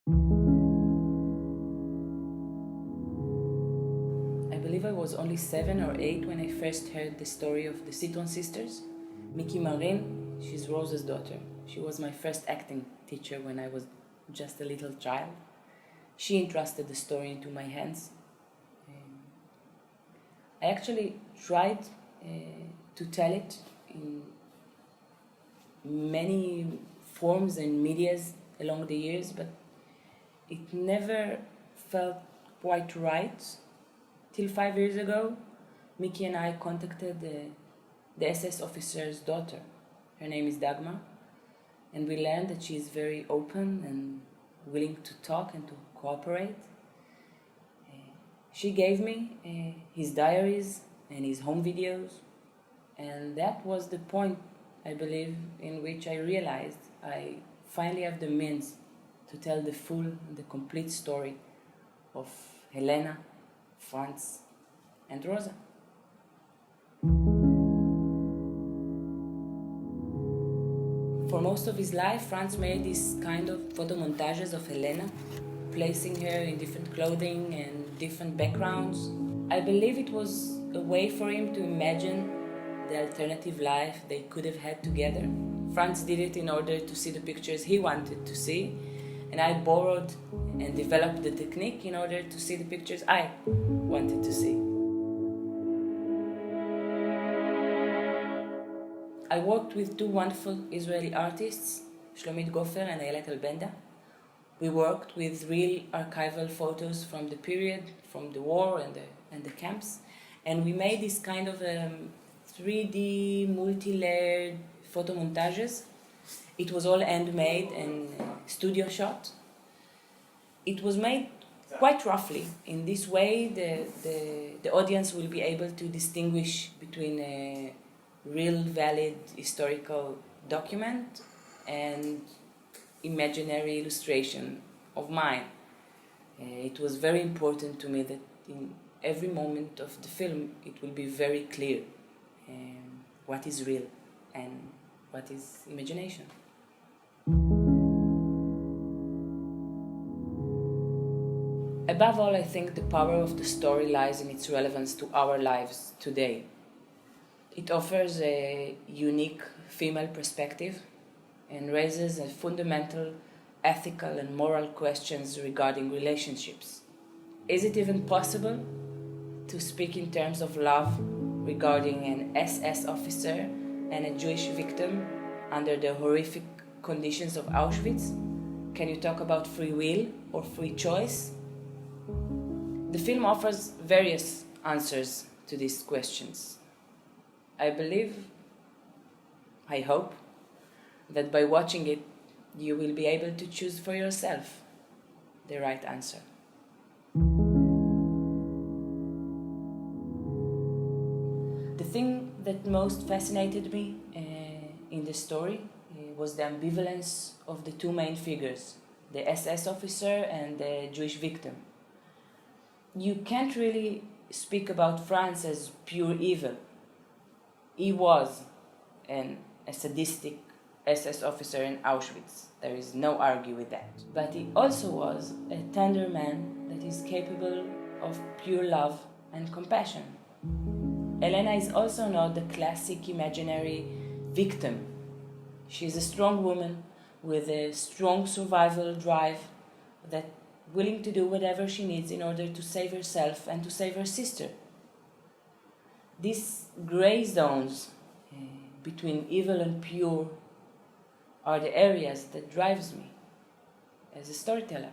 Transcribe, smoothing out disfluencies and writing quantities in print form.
I believe I was only 7 or 8 when I first heard the story of the Citron sisters. Miki Marin, she's Rose's daughter. She was my first acting teacher when I was just a little child. She entrusted the story into my hands. I actually tried to tell it in many forms and medias along the years, but it never felt quite right. Till 5 years ago, Miki and I contacted the SS officer's daughter. Her name is Dagmar, and we learned that she is very open and willing to talk and to cooperate. She gave me his diaries and his home videos, and that was the point, I believe, in which I realized I finally have the means to tell the full and the complete story of Helena, Franz, and Rosa. For most of his life, Franz made this kind of photo montages of Helena, placing her in different clothing and different backgrounds. I believe it was a way for him to imagine the alternative life they could have had together. Franz did it in order to see the pictures he wanted to see, and I borrowed and developed the technique in order to see the pictures I wanted to see. I worked with two wonderful Israeli artists, Shlomit Gofer and Ayelet Albenda. We worked with real archival photos from the period, from the war and the camps, and we made this kind of 3D multi-layered photo montages. It was all handmade and studio shot. It was made quite roughly. In this way, the audience will be able to distinguish between a real, valid historical document and imaginary illustration of mine. It was very important to me that in every moment of the film it will be very clear what is real and what is imagination. Above all, I think the power of the story lies in its relevance to our lives today. It offers a unique female perspective and raises a fundamental ethical and moral questions regarding relationships. Is it even possible to speak in terms of love regarding an SS officer and a Jewish victim under the horrific conditions of Auschwitz? Can you talk about free will or free choice? The film offers various answers to these questions. I believe, I hope, that by watching it, you will be able to choose for yourself the right answer. The thing that most fascinated me in the story was the ambivalence of the two main figures, the SS officer and the Jewish victim. You can't really speak about Franz as pure evil. He was a sadistic SS officer in Auschwitz. There is no argue with that. But he also was a tender man that is capable of pure love and compassion. Helena is also not the classic imaginary victim. She is a strong woman with a strong survival drive that willing to do whatever she needs in order to save herself and to save her sister. These gray zones between evil and pure are the areas that drives me as a storyteller.